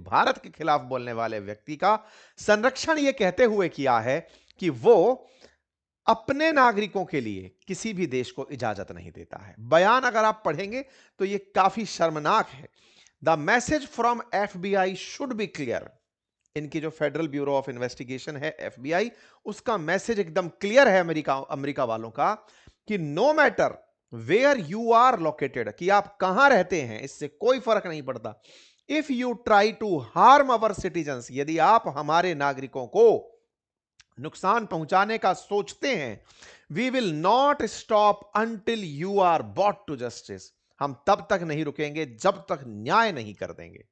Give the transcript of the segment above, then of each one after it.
भारत के खिलाफ बोलने वाले व्यक्ति का संरक्षण यह कहते हुए किया है कि वो अपने नागरिकों के लिए किसी भी देश को इजाजत नहीं देता है। बयान अगर आप पढ़ेंगे तो यह काफी शर्मनाक है। The message from FBI should be clear. इनकी जो फेडरल ब्यूरो ऑफ इन्वेस्टिगेशन है एफबीआई, उसका मैसेज एकदम क्लियर है अमेरिका अमेरिका वालों का कि no matter where you are located, कि आप कहां रहते हैं इससे कोई फर्क नहीं पड़ता। If you try to harm our citizens, यदि आप हमारे नागरिकों को नुकसान पहुंचाने का सोचते हैं, we will not stop until you are brought to justice, हम तब तक नहीं रुकेंगे जब तक न्याय नहीं कर देंगे।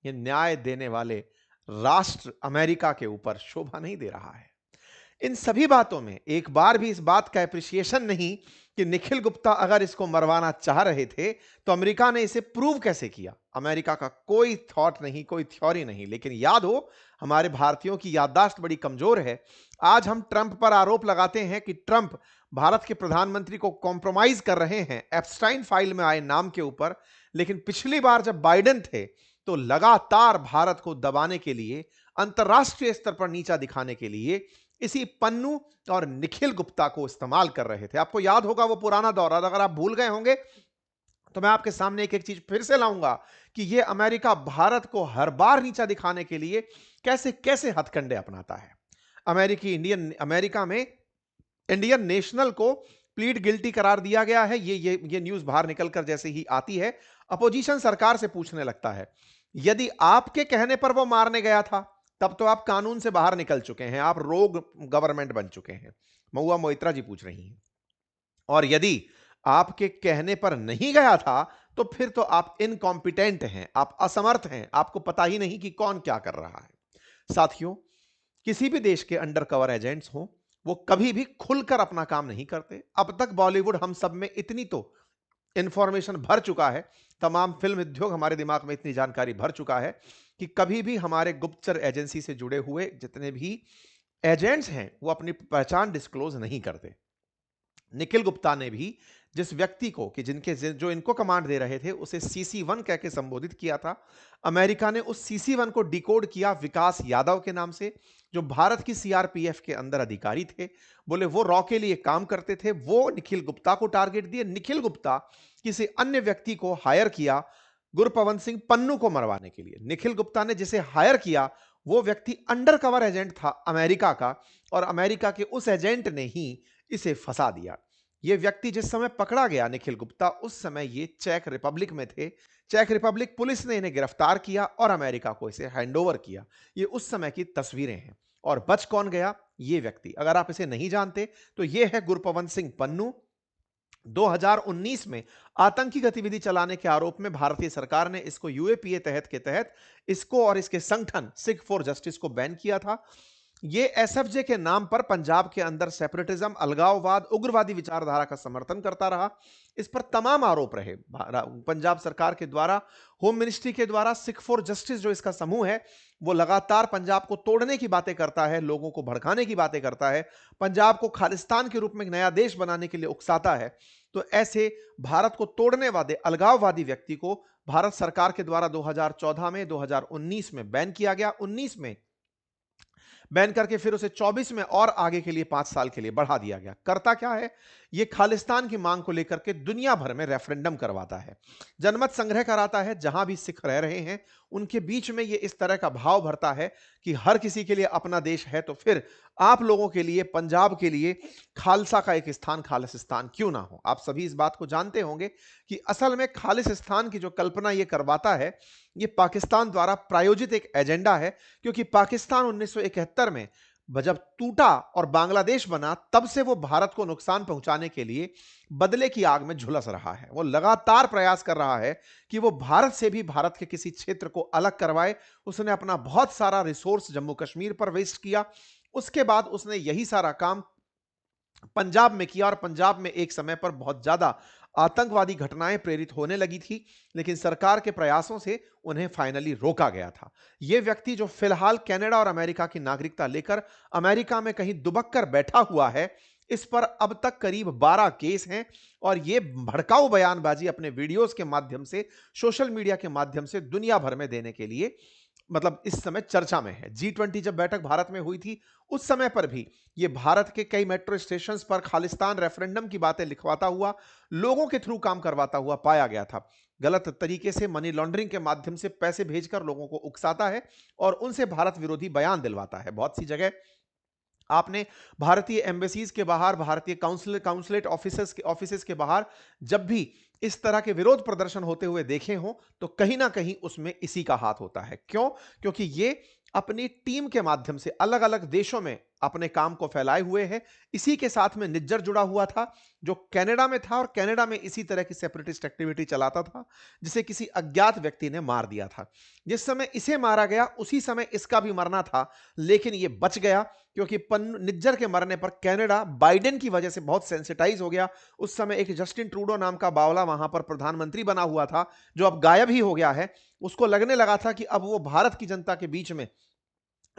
ये न्याय देने वाले राष्ट्र अमेरिका के ऊपर शोभा नहीं दे रहा है। इन सभी बातों में एक बार भी इस बात का एप्रिसिएशन नहीं कि निखिल गुप्ता अगर इसको मरवाना चाह रहे थे तो अमेरिका ने इसे प्रूव कैसे किया। अमेरिका का कोई थॉट नहीं, कोई थ्योरी नहीं। लेकिन याद हो, हमारे भारतीयों की याददाश्त बड़ी कमजोर है। आज हम ट्रंप पर आरोप लगाते हैं कि ट्रंप भारत के प्रधानमंत्री को कॉम्प्रोमाइज कर रहे हैं एप्स्टाइन फाइल में आए नाम के ऊपर, लेकिन पिछली बार जब बाइडेन थे तो लगातार भारत को दबाने के लिए, अंतरराष्ट्रीय स्तर पर नीचा दिखाने के लिए इसी पन्नू और निखिल गुप्ता को इस्तेमाल कर रहे थे। आपको याद होगा वो पुराना दौर, अगर आप भूल गए होंगे तो मैं आपके सामने एक एक चीज फिर से लाऊंगा कि ये अमेरिका भारत को हर बार नीचा दिखाने के लिए कैसे कैसे हथकंडे अपनाता है। अमेरिका में इंडियन नेशनल को प्लीड गिल्टी करार दिया गया है। ये न्यूज बाहर निकलकर जैसे ही आती है, अपोजिशन सरकार से पूछने लगता है, यदि आपके कहने पर वो मारने गया था तब तो आप कानून से बाहर निकल चुके हैं, आप रोग गवर्नमेंट बन चुके हैं। महुआ मोइत्रा जी पूछ रही हैं। और यदि आपके कहने पर नहीं गया था तो फिर तो आप इनकॉम्पिटेंट हैं, आप असमर्थ हैं, आपको पता ही नहीं कि कौन क्या कर रहा है। साथियों, किसी भी देश के अंडर कवर एजेंट्स हों, वो कभी भी खुलकर अपना काम नहीं करते। अब तक बॉलीवुड हम सब में इतनी तो इंफॉर्मेशन भर चुका है, तमाम फिल्म उद्योग हमारे दिमाग में इतनी जानकारी भर चुका है कि कभी भी हमारे गुप्तचर एजेंसी से जुड़े हुए जितने भी एजेंट्स हैं वो अपनी पहचान डिस्क्लोज नहीं करते। निखिल गुप्ता ने भी जिस व्यक्ति को कि जो इनको कमांड दे रहे थे उसे CC1 कह के संबोधित किया था, अमेरिका ने उस CC1 को डिकोड किया विकास यादव के नाम से, जो भारत की CRPF के अंदर अधिकारी थे। बोले वो रॉ के लिए काम करते थे, वो निखिल गुप्ता को टारगेट दिए। निखिल गुप्ता किसी अन्य व्यक्ति को हायर किया गुरपवन सिंह पन्नू को मरवाने के लिए। निखिल गुप्ता ने जिसे हायर किया वो व्यक्ति अंडर कवर एजेंट था अमेरिका का, और अमेरिका के उस एजेंट ने ही इसे फंसा दिया। यह व्यक्ति जिस समय पकड़ा गया निखिल गुप्ता, उस समय ये चेक रिपब्लिक में थे। चेक रिपब्लिक पुलिस ने इन्हें गिरफ्तार किया और अमेरिका को इसे हैंडओवर किया। ये उस समय की तस्वीरें हैं। और बच कौन गया? ये व्यक्ति। अगर आप इसे नहीं जानते तो ये है गुरपवन सिंह पन्नू। 2019 में आतंकी गतिविधि चलाने के आरोप में भारतीय सरकार ने इसको यूएपीए के तहत इसको और इसके संगठन सिख फॉर जस्टिस को बैन किया था। ये एसएफजे के नाम पर पंजाब के अंदर सेपरेटिज्म, अलगाववाद, उग्रवादी विचारधारा का समर्थन करता रहा। इस पर तमाम आरोप रहे। पंजाब सरकार के द्वारा, होम मिनिस्ट्री के द्वारा सिख फॉर जस्टिस जो इसका समूह है वो लगातार पंजाब को तोड़ने की बातें करता है, लोगों को भड़काने की बातें करता है, पंजाब को खालिस्तान के रूप में एक नया देश बनाने के लिए उकसाता है। तो ऐसे भारत को तोड़ने वाले अलगाववादी व्यक्ति को भारत सरकार के द्वारा 2014 में, 2019 में बैन किया गया। 19 में बैन करके फिर उसे 24 में और आगे के लिए 5 साल के लिए बढ़ा दिया गया। करता क्या है? यह खालिस्तान की मांग को लेकर के दुनिया भर में रेफरेंडम करवाता है, जनमत संग्रह कराता है। जहां भी सिख रह रहे हैं उनके बीच में यह इस तरह का भाव भरता है कि हर किसी के लिए अपना देश है, तो फिर आप लोगों के लिए, पंजाब के लिए खालसा का एक स्थान खालिस्तान क्यों ना हो। आप सभी इस बात को जानते होंगे कि असल में खालिस्तान की जो कल्पना यह करवाता है, यह पाकिस्तान द्वारा प्रायोजित एक एजेंडा है। क्योंकि पाकिस्तान 1971 में जब टूटा और बांग्लादेश बना, तब से वो भारत को नुकसान पहुंचाने के लिए बदले की आग में झुलस रहा है। वो लगातार प्रयास कर रहा है कि वो भारत से भी, भारत के किसी क्षेत्र को अलग करवाए। उसने अपना बहुत सारा रिसोर्स जम्मू कश्मीर पर वेस्ट किया। उसके बाद उसने यही सारा काम पंजाब में किया, और पंजाब में एक समय पर बहुत ज्यादा आतंकवादी घटनाएं प्रेरित होने लगी थी, लेकिन सरकार के प्रयासों से उन्हें फाइनली रोका गया था। यह व्यक्ति जो फिलहाल कनाडा और अमेरिका की नागरिकता लेकर अमेरिका में कहीं दुबक कर बैठा हुआ है, इस पर अब तक करीब 12 केस हैं, और यह भड़काऊ बयानबाजी अपने वीडियोस के माध्यम से, सोशल मीडिया के माध्यम से दुनिया भर में देने के लिए मतलब इस समय चर्चा में है। G20 जब बैठक भारत में हुई थी, उस समय पर भी ये भारत के कई मेट्रो स्टेशंस पर खालिस्तान रेफरेंडम की बातें लिखवाता हुआ, लोगों के थ्रू काम करवाता हुआ पाया गया था। गलत तरीके से मनी लॉन्ड्रिंग के माध्यम से पैसे भेजकर लोगों को उकसाता है और उनसे भारत विरोधी बयान दिलवाता है। बहुत सी जगह आपने भारतीय एम्बेसीज के बाहर, भारतीय काउंसलेट ऑफिसेस के बाहर जब भी इस तरह के विरोध प्रदर्शन होते हुए देखे हों, तो कहीं ना कहीं उसमें इसी का हाथ होता है। क्यों? क्योंकि ये अपनी टीम के माध्यम से अलग अलग देशों में अपने काम को फैलाए हुए है। इसी के साथ में निज्जर जुड़ा हुआ था, जो कनाडा में था और कनाडा में इसी तरह की सेपरेटिस्ट एक्टिविटी चलाता था, जिसे किसी अज्ञात व्यक्ति ने मार दिया था। जिस समय इसे मारा गया, उसी समय इसका भी मरना था, लेकिन यह बच गया, क्योंकि निज्जर के मरने पर कनाडा बाइडेन की वजह से बहुत सेंसिटाइज हो गया। उस समय एक जस्टिन ट्रूडो नाम का बावला वहां पर प्रधानमंत्री बना हुआ था, जो अब गायब ही हो गया है। उसको लगने लगा था कि अब वो भारत की जनता के बीच में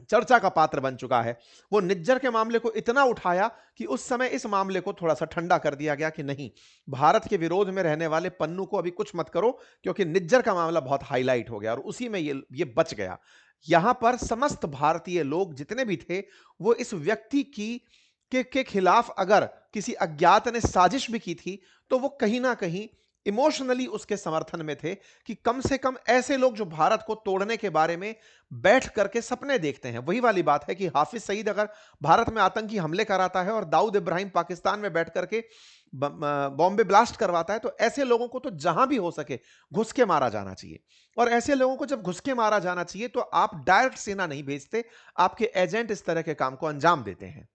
चर्चा का पात्र बन चुका है। वो निज्जर के मामले को इतना उठाया कि उस समय इस मामले को थोड़ा सा ठंडा कर दिया गया कि नहीं, भारत के विरोध में रहने वाले पन्नू को अभी कुछ मत करो, क्योंकि निज्जर का मामला बहुत हाईलाइट हो गया और उसी में ये बच गया। यहां पर समस्त भारतीय लोग जितने भी थे, वो इस व्यक्ति के खिलाफ अगर किसी अज्ञात ने साजिश भी की थी, तो वो कहीं ना कहीं इमोशनली उसके समर्थन में थे कि कम से कम ऐसे लोग जो भारत को तोड़ने के बारे में बैठ करके सपने देखते हैं। वही वाली बात है कि हाफिज सईद अगर भारत में आतंकी हमले कराता है और दाऊद इब्राहिम पाकिस्तान में बैठ करके बॉम्बे ब्लास्ट करवाता है, तो ऐसे लोगों को तो जहां भी हो सके घुस के मारा जाना चाहिए। और ऐसे लोगों को जब घुस के मारा जाना चाहिए, तो आप डायरेक्ट सेना नहीं भेजते, आपके एजेंट इस तरह के काम को अंजाम देते हैं।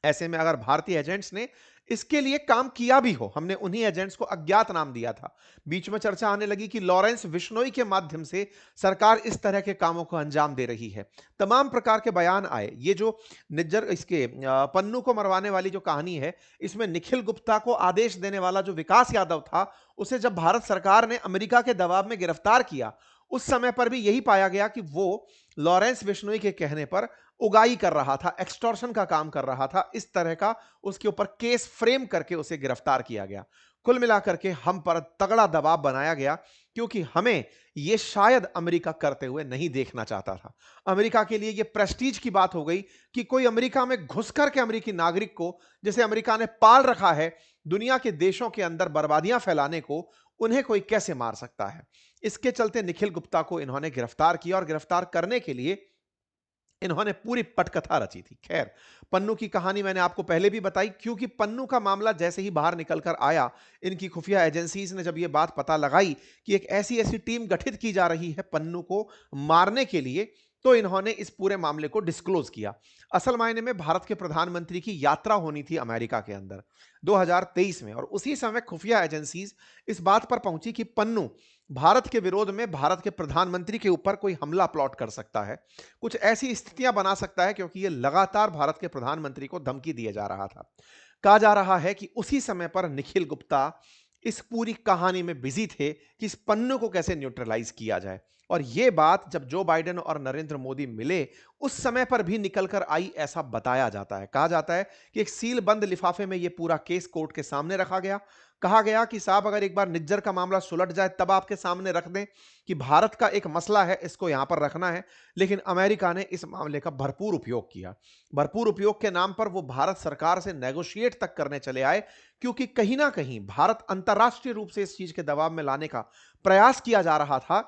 ऐसे में अगर भारतीय एजेंट्स ने इसके लिए काम किया भी हो, हमने उन्हीं एजेंट्स को अज्ञात नाम दिया था। बीच में चर्चा आने लगी कि लॉरेंस बिश्नोई के माध्यम से सरकार इस तरह के कामों को अंजाम दे रही है। तमाम प्रकार के बयान आए। ये जो निज्जर इसके पन्नू को मरवाने वाली जो कहानी है, इसमें निखिल गुप्ता को आदेश देने वाला जो विकास यादव था, उसे जब भारत सरकार ने अमेरिका के दबाव में गिरफ्तार किया, उस समय पर भी यही पाया गया कि वो लॉरेंस बिश्नोई के कहने पर उगाई कर रहा था, एक्सटॉर्शन का काम कर रहा था। इस तरह का उसके ऊपर केस फ्रेम करके उसे गिरफ्तार किया गया। कुल मिलाकर के हम पर तगड़ा दबाव बनाया गया, क्योंकि हमें यह शायद अमेरिका करते हुए नहीं देखना चाहता था। अमेरिका के लिए यह प्रेस्टीज की बात हो गई कि कोई अमेरिका में घुस करके अमेरिकी नागरिक को, जिसे अमेरिका ने पाल रखा है दुनिया के देशों के अंदर बर्बादियां फैलाने को, उन्हें कोई कैसे मार सकता है। इसके चलते निखिल गुप्ता को इन्होंने गिरफ्तार किया और गिरफ्तार करने के लिए इन्होंने पूरी पटकथा रची थी। खैर, पन्नू की कहानी मैंने आपको पहले भी बताई, क्योंकि पन्नू का मामला जैसे ही बाहर निकल कर आया, इनकी खुफिया एजेंसीज ने जब यह बात पता लगाई कि एक ऐसी ऐसी टीम गठित की जा रही है पन्नू को मारने के लिए, तो इन्होंने इस पूरे मामले को डिस्क्लोज किया। असल मायने में भारत के प्रधानमंत्री की यात्रा होनी थी अमेरिका के अंदर 2023 में, और उसी समय खुफिया एजेंसीज इस बात पर पहुंची कि पन्नू भारत के विरोध में भारत के प्रधानमंत्री के ऊपर कोई हमला प्लॉट कर सकता है, कुछ ऐसी स्थितियां बना सकता है, क्योंकि यह लगातार भारत के प्रधानमंत्री को धमकी दिया जा रहा था। कहा जा रहा है कि उसी समय पर निखिल गुप्ता इस पूरी कहानी में बिजी थे कि इस पन्नू को कैसे न्यूट्रलाइज किया जाए। और यह बात जब जो बाइडेन और नरेंद्र मोदी मिले, उस समय पर भी निकल कर आई, ऐसा बताया जाता है। कहा जाता है कि एक सील बंद लिफाफे में यह पूरा केस कोर्ट के सामने रखा गया। कहा गया कि साहब, अगर एक बार निज्जर का मामला सुलट जाए, तब आपके सामने रख दें कि भारत का एक मसला है, इसको यहां पर रखना है। लेकिन अमेरिका ने इस मामले का भरपूर उपयोग किया। भरपूर उपयोग के नाम पर वो भारत सरकार से नेगोशिएट तक करने चले आए, क्योंकि कहीं ना कहीं भारत अंतर्राष्ट्रीय रूप से इस चीज के दबाव में लाने का प्रयास किया जा रहा था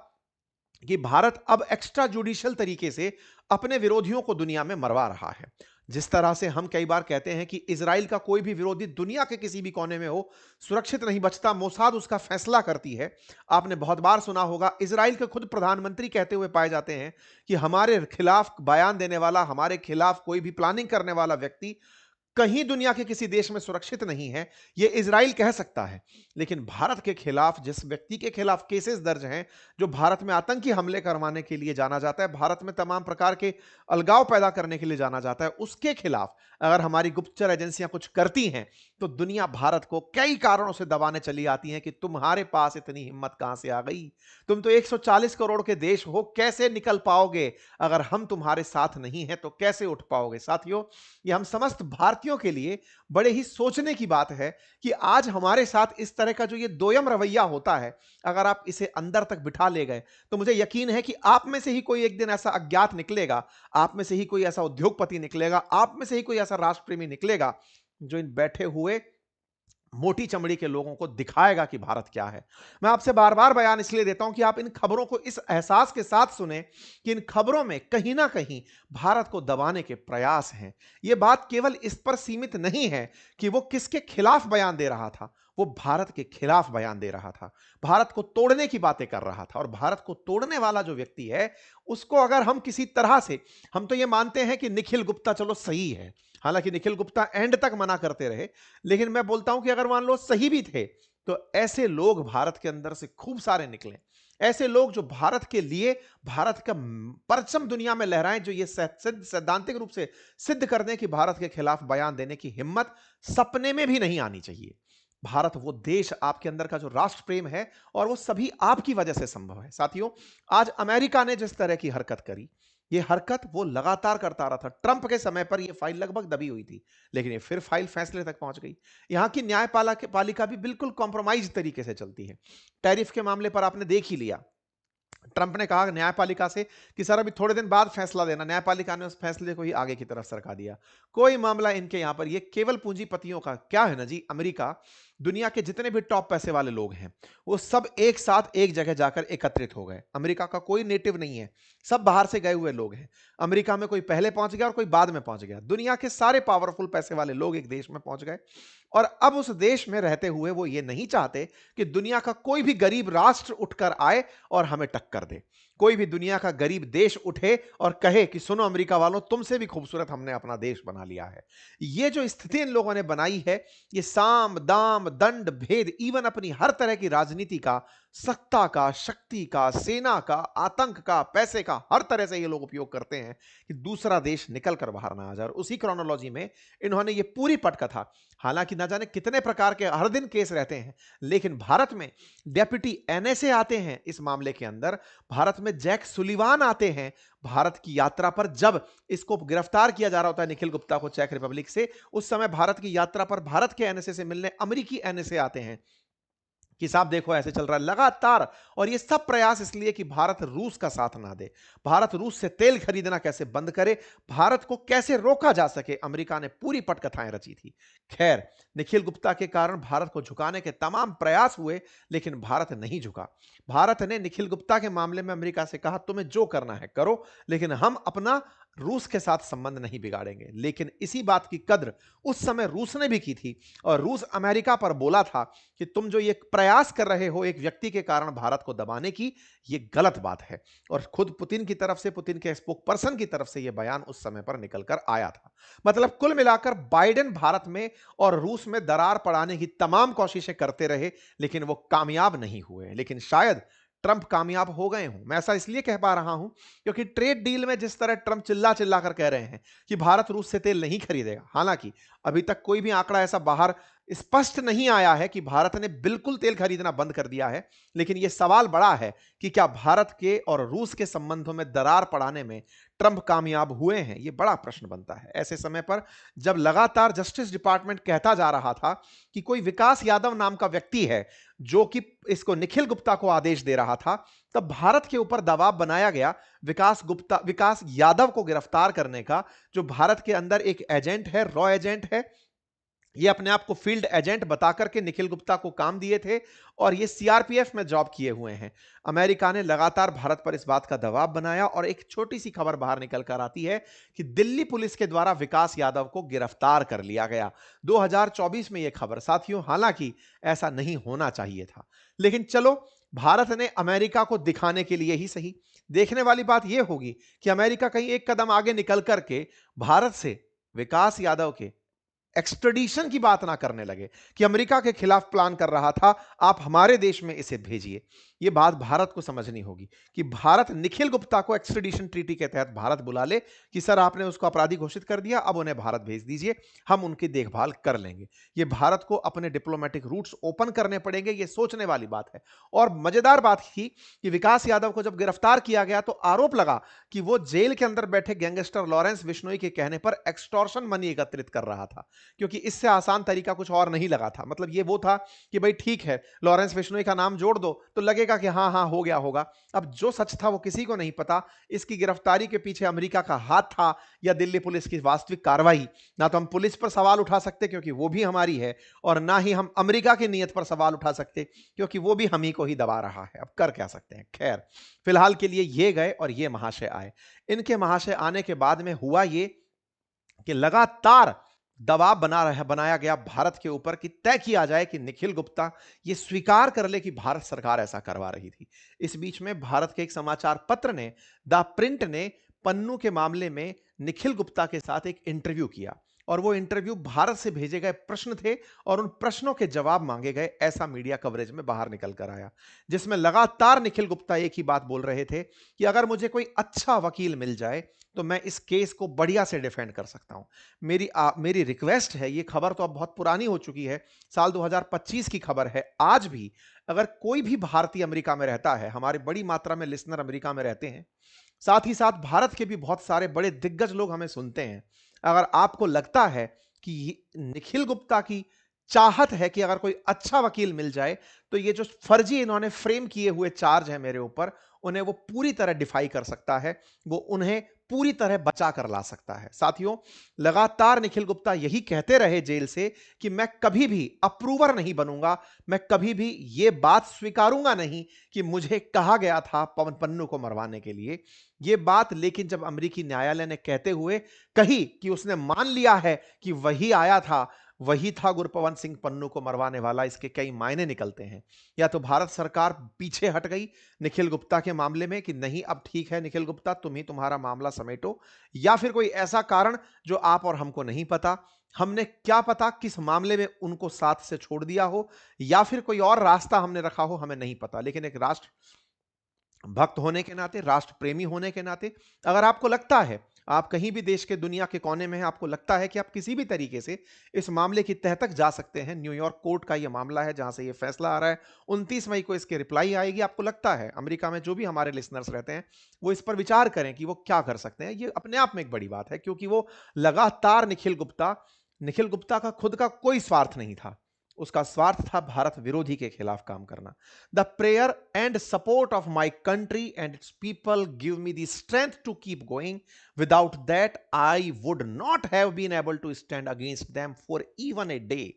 कि भारत अब एक्स्ट्रा जुडिशियल तरीके से अपने विरोधियों को दुनिया में मरवा रहा है। जिस तरह से हम कई बार कहते हैं कि इजराइल का कोई भी विरोधी दुनिया के किसी भी कोने में हो, सुरक्षित नहीं बचता, मोसाद उसका फैसला करती है। आपने बहुत बार सुना होगा, इजराइल के खुद प्रधानमंत्री कहते हुए पाए जाते हैं कि हमारे खिलाफ बयान देने वाला, हमारे खिलाफ कोई भी प्लानिंग करने वाला व्यक्ति कहीं दुनिया के किसी देश में सुरक्षित नहीं है, यह इजराइल कह सकता है। लेकिन भारत के खिलाफ, जिस व्यक्ति के खिलाफ केसेस दर्ज हैं, जो भारत में आतंकी हमले करवाने के लिए जाना जाता है, भारत में तमाम प्रकार के अलगाव पैदा करने के लिए जाना जाता है, उसके खिलाफ अगर हमारी गुप्तचर एजेंसियां कुछ करती हैं, तो दुनिया भारत को कई कारणों से दबाने चली आती है कि तुम्हारे पास इतनी हिम्मत कहां से आ गई, तुम तो 140 करोड़ के देश हो, कैसे निकल पाओगे, अगर हम तुम्हारे साथ नहीं हैं तो कैसे उठ पाओगे। साथियों, ये हम समस्त भारतीय भारतीयों के लिए बड़े ही सोचने की बात है कि आज हमारे साथ इस तरह का जो ये दोयम रवैया होता है, अगर आप इसे अंदर तक बिठा ले गए, तो मुझे यकीन है कि आप में से ही कोई एक दिन ऐसा अज्ञात निकलेगा, आप में से ही कोई ऐसा उद्योगपति निकलेगा, आप में से ही कोई ऐसा राष्ट्रप्रेमी निकलेगा, जो इन बैठे हुए मोटी चमड़ी के लोगों को दिखाएगा कि भारत क्या है। मैं आपसे बार-बार बयान इसलिए देता हूं कि आप इन खबरों को इस एहसास के साथ सुने कि इन खबरों में कहीं ना कहीं भारत को दबाने के प्रयास हैं। यह बात केवल इस पर सीमित नहीं है कि वो किसके खिलाफ बयान दे रहा था, वो भारत के खिलाफ बयान दे रहा था, भारत को तोड़ने की बातें कर रहा था। और भारत को तोड़ने वाला जो व्यक्ति है, उसको अगर हम किसी तरह से, हम तो ये मानते हैं कि निखिल गुप्ता चलो सही है, हालांकि निखिल गुप्ता एंड तक मना करते रहे, लेकिन मैं बोलता हूं कि अगर मान लो सही भी थे, तो ऐसे लोग भारत के अंदर से खूब सारे निकले, ऐसे लोग जो भारत के लिए भारत का परचम दुनिया में लहराएं, जो ये सैद्धांतिक रूप से सिद्ध कर दें कि भारत के खिलाफ बयान देने की हिम्मत सपने में भी नहीं आनी चाहिए। भारत वो देश, आपके अंदर का जो राष्ट्र प्रेम है, और वो सभी आपकी वजह से संभव है। साथियों, आज अमेरिका ने जिस तरह की हरकत करी, ये हरकत वो लगातार करता रहा था। ट्रंप के समय पर ये फाइल लगभग दबी हुई थी, लेकिन ये फिर फाइल फैसले तक पहुंच गई। यहां की न्यायपालिका भी बिल्कुल कॉम्प्रोमाइज तरीके से चलती है। टैरिफ के मामले पर आपने देख ही लिया, ट्रंप ने कहा न्यायपालिका से कि सर अभी थोड़े दिन बाद फैसला देना, न्यायपालिका ने उस फैसले को ही आगे की तरफ सरका दिया। कोई मामला इनके यहां पर, ये केवल पूंजीपतियों का क्या है ना जी, अमेरिका, दुनिया के जितने भी टॉप पैसे वाले लोग हैं, वो सब एक साथ एक जगह जाकर एकत्रित हो गए। अमेरिका का कोई नेटिव नहीं है, सब बाहर से गए हुए लोग हैं। अमेरिका में कोई पहले पहुंच गया और कोई बाद में पहुंच गया। दुनिया के सारे पावरफुल पैसे वाले लोग एक देश में पहुंच गए, और अब उस देश में रहते हुए वो ये नहीं चाहते कि दुनिया का कोई भी गरीब राष्ट्र उठकर आए और हमें टक्कर दे। कोई भी दुनिया का गरीब देश उठे और कहे कि सुनो अमेरिका वालों, तुमसे भी खूबसूरत हमने अपना देश बना लिया है। ये जो स्थिति इन लोगों ने बनाई है, ये साम दाम दंड भेद, इवन अपनी हर तरह की राजनीति का, सत्ता का, शक्ति का, सेना का, आतंक का, पैसे का, हर तरह से ये लोग उपयोग करते हैं कि दूसरा देश निकल कर बाहर ना आ जाए। और उसी क्रोनोलॉजी में इन्होंने ये पूरी पटकथा, हालांकि ना जाने कितने प्रकार के हर दिन केस रहते हैं, लेकिन भारत में डेप्यूटी एनएसए आते हैं इस मामले के अंदर, भारत में जैक सुलिवान आते हैं भारत की यात्रा पर। जब इसको गिरफ्तार किया जा रहा होता है निखिल गुप्ता को चेक रिपब्लिक से, उस समय भारत की यात्रा पर भारत के एनएसए से मिलने अमेरिकी एनएसए आते हैं कि साहब देखो ऐसे चल रहा है लगातार। और ये सब प्रयास इसलिए कि भारत रूस का साथ ना दे, भारत रूस से तेल खरीदना कैसे बंद करे, भारत को कैसे रोका जा सके, अमेरिका ने पूरी पटकथाएं रची थी। खैर, निखिल गुप्ता के कारण भारत को झुकाने के तमाम प्रयास हुए, लेकिन भारत नहीं झुका। भारत ने निखिल गुप्ता के मामले में अमेरिका से कहा तुम्हें जो करना है करो, लेकिन हम अपना रूस के साथ संबंध नहीं बिगाड़ेंगे। लेकिन इसी बात की कद्र उस समय रूस ने भी की थी, और रूस अमेरिका पर बोला था कि तुम जो ये प्रयास कर रहे हो एक व्यक्ति के कारण भारत को दबाने की, ये गलत बात है। और खुद पुतिन की तरफ से, पुतिन के स्पोक पर्सन की तरफ से यह बयान उस समय पर निकल कर आया था। मतलब कुल मिलाकर बाइडेन भारत में और रूस में दरार पड़ाने की तमाम कोशिशें करते रहे, लेकिन वो कामयाब नहीं हुए। लेकिन शायद ट्रंप कामयाब हो गए हूं। मैं ऐसा इसलिए कह पा रहा हूं क्योंकि ट्रेड डील में जिस तरह ट्रंप चिल्ला चिल्ला कर कह रहे हैं कि भारत रूस से तेल नहीं खरीदेगा, हालांकि अभी तक कोई भी आंकड़ा ऐसा बाहर स्पष्ट नहीं आया है कि भारत ने बिल्कुल तेल खरीदना बंद कर दिया है, लेकिन यह सवाल बड़ा है कि क्या भारत के और रूस के संबंधों में दरार पड़ाने में ट्रंप कामयाब हुए हैं। यह बड़ा प्रश्न बनता है ऐसे समय पर, जब लगातार जस्टिस डिपार्टमेंट कहता जा रहा था कि कोई विकास यादव नाम का व्यक्ति है जो कि इसको निखिल गुप्ता को आदेश दे रहा था, तब भारत के ऊपर दबाव बनाया गया विकास यादव को गिरफ्तार करने का, जो भारत के अंदर एक एजेंट है, रॉ एजेंट है। ये अपने आप को फील्ड एजेंट बताकर के निखिल गुप्ता को काम दिए थे, और ये सीआरपीएफ में जॉब किए हुए हैं। अमेरिका ने लगातार भारत पर इस बात का दबाव बनाया, और एक छोटी सी खबर बाहर निकल कर आती है कि दिल्ली पुलिस के द्वारा विकास यादव को गिरफ्तार कर लिया गया 2024 में। यह खबर साथियों, हालांकि ऐसा नहीं होना चाहिए था, लेकिन चलो भारत ने अमेरिका को दिखाने के लिए ही सही। देखने वाली बात यह होगी कि अमेरिका कहीं एक कदम आगे निकल करके भारत से विकास यादव के एक्सट्रेडिशन की बात ना करने लगे कि अमेरिका के खिलाफ प्लान कर रहा था, आप हमारे देश में इसे भेजिए। यह बात भारत को समझनी होगी कि भारत निखिल गुप्ता को एक्सट्रेडिशन ट्रीटी के तहत भारत बुला ले कि सर आपने उसको अपराधी घोषित कर दिया, अब उन्हें भारत भेज दीजिए, हम उनकी देखभाल कर लेंगे। यह भारत को अपने डिप्लोमेटिक रूट्स ओपन करने पड़ेंगे, यह सोचने वाली बात है। और मजेदार बात थी कि विकास यादव को जब गिरफ्तार किया गया तो आरोप लगा कि वो जेल के अंदर बैठे गैंगस्टर लॉरेंस बिश्नोई के कहने पर एक्सटॉर्शन मनी एकत्रित कर रहा था, क्योंकि इससे आसान तरीका कुछ और नहीं लगा था। मतलब ये वो था कि भाई ठीक है, लॉरेंस बिश्नोई का नाम जोड़ दो तो लगेगा कि हाँ हाँ हो गया होगा। अब जो सच था वो किसी को नहीं पता। इसकी गिरफ्तारी के पीछे अमेरिका का हाथ था या दिल्ली पुलिस की वास्तविक कार्रवाई। ना तो हम पुलिस पर सवाल उठा सकते क्योंकि वो भी हमारी है, और ना ही हम अमेरिका की नीयत पर सवाल उठा सकते क्योंकि वो भी हम ही को ही दबा रहा है। अब कर क्या सकते हैं। खैर, फिलहाल के लिए ये गए और ये महाशय आए। इनके महाशय आने के बाद में हुआ ये कि लगातार दबाव बनाया गया भारत के ऊपर कि तय किया जाए कि निखिल गुप्ता ये स्वीकार कर ले कि भारत सरकार ऐसा करवा रही थी। इस बीच में भारत के एक समाचार पत्र ने, द प्रिंट ने, पन्नू के मामले में निखिल गुप्ता के साथ एक इंटरव्यू किया, और वो इंटरव्यू भारत से भेजे गए प्रश्न थे और उन प्रश्नों के जवाब मांगे गए, ऐसा मीडिया कवरेज में बाहर निकल कर आया, जिसमें लगातार निखिल गुप्ता एक ही बात बोल रहे थे कि अगर मुझे कोई अच्छा वकील मिल जाए तो मैं इस केस को बढ़िया से डिफेंड कर सकता हूं। मेरी रिक्वेस्ट है, ये खबर तो अब बहुत पुरानी हो चुकी है, साल 2025 की खबर है, आज भी अगर कोई भी भारतीय अमेरिका में रहता है, हमारी बड़ी मात्रा में लिसनर अमेरिका में रहते हैं, साथ ही साथ भारत के भी बहुत सारे बड़े दिग्गज लोग हमें सुनते हैं, अगर आपको लगता है कि निखिल गुप्ता की चाहत है कि अगर कोई अच्छा वकील मिल जाए तो ये जो फर्जी इन्होंने फ्रेम किए हुए चार्ज है मेरे ऊपर, उन्हें वो पूरी तरह डिफाई कर सकता है, वो उन्हें पूरी तरह बचा कर ला सकता है। साथियों, लगातार निखिल गुप्ता यही कहते रहे जेल से कि मैं कभी भी अप्रूवर नहीं बनूंगा, मैं कभी भी ये बात स्वीकारूंगा नहीं कि मुझे कहा गया था पवन पन्नू को मरवाने के लिए। ये बात लेकिन जब अमेरिकी न्यायालय ने कहते हुए कही कि उसने मान लिया है कि वही आया था, वही था गुरपवन सिंह पन्नू को मरवाने वाला, इसके कई मायने निकलते हैं। या तो भारत सरकार पीछे हट गई निखिल गुप्ता के मामले में कि नहीं अब ठीक है निखिल गुप्ता, तुम ही तुम्हारा मामला समेटो, या फिर कोई ऐसा कारण जो आप और हमको नहीं पता, हमने क्या पता किस मामले में उनको साथ से छोड़ दिया हो, या फिर कोई और रास्ता हमने रखा हो, हमें नहीं पता। लेकिन एक राष्ट्र भक्त होने के नाते, राष्ट्र प्रेमी होने के नाते, अगर आपको लगता है, आप कहीं भी देश के दुनिया के कोने में हैं, आपको लगता है कि आप किसी भी तरीके से इस मामले की तह तक जा सकते हैं, न्यूयॉर्क कोर्ट का यह मामला है जहां से यह फैसला आ रहा है, 29 मई को इसकी रिप्लाई आएगी, आपको लगता है अमेरिका में जो भी हमारे लिसनर्स रहते हैं वो इस पर विचार करें कि वो क्या कर सकते हैं। ये अपने आप में एक बड़ी बात है, क्योंकि वो लगातार निखिल गुप्ता का खुद का कोई स्वार्थ नहीं था, उसका स्वार्थ था भारत विरोधी के खिलाफ काम करना। The prayer and support of my country and its people give me the strength to keep going, without that I would not have been able to stand against them for even a day.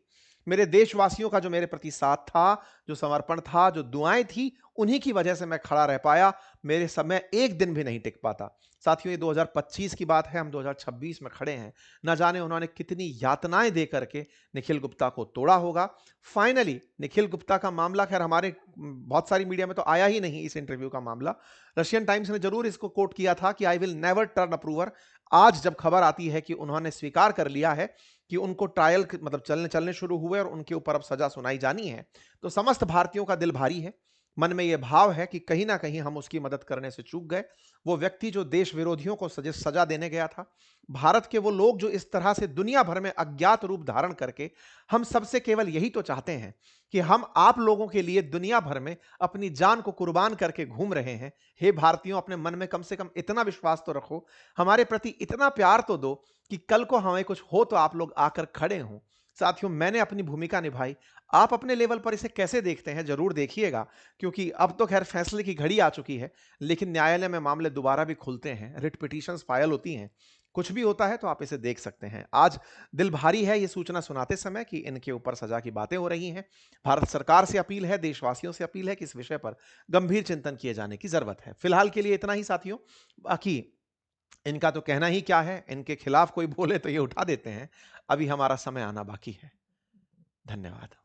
मेरे देशवासियों का जो मेरे प्रति साथ था, जो समर्पण था, जो दुआएं थी, उन्हीं की वजह से मैं खड़ा रह पाया, मेरे समय एक दिन भी नहीं टिक पाता। साथियों, ये 2025 की बात है, हम 2026 में खड़े हैं। न जाने उन्होंने कितनी यातनाएं दे करके निखिल गुप्ता को तोड़ा होगा। फाइनली निखिल गुप्ता का मामला, खैर हमारे बहुत सारी मीडिया में तो आया ही नहीं इस इंटरव्यू का मामला। रशियन टाइम्स ने जरूर इसको कोट किया था कि I will never turn approver. आज जब खबर आती है कि उन्होंने स्वीकार कर लिया है कि उनको ट्रायल मतलब चलने शुरू हुए और उनके ऊपर अब सजा सुनाई जानी है, तो समस्त भारतीयों का दिल भारी है। मन में यह भाव है कि कहीं ना कहीं हम उसकी मदद करने से चूक गए। वो व्यक्ति जो देश विरोधियों को सजा देने गया था, भारत के वो लोग जो इस तरह से दुनिया भर में अज्ञात रूप धारण करके हम सबसे केवल यही तो चाहते हैं कि हम आप लोगों के लिए दुनिया भर में अपनी जान को कुर्बान करके घूम रहे हैं। हे भारतीयों, अपने मन में कम से कम इतना विश्वास तो रखो, हमारे प्रति इतना प्यार तो दो कि कल को हमें कुछ हो तो आप लोग आकर खड़े हों। साथियों, मैंने अपनी भूमिका निभाई, आप अपने लेवल पर इसे कैसे देखते हैं जरूर देखिएगा, क्योंकि अब तो खैर फैसले की घड़ी आ चुकी है, लेकिन न्यायालय में मामले दोबारा भी खुलते हैं, रिट पिटीशंस फाइल होती हैं, कुछ भी होता है तो आप इसे देख सकते हैं। आज दिल भारी है ये सूचना सुनाते समय कि इनके ऊपर सजा की बातें हो रही हैं। भारत सरकार से अपील है, देशवासियों से अपील है कि इस विषय पर गंभीर चिंतन किए जाने की जरूरत है। फिलहाल के लिए इतना ही साथियों, बाकी इनका तो कहना ही क्या है, इनके खिलाफ कोई बोले तो ये उठा देते हैं। अभी हमारा समय आना बाकी है। धन्यवाद।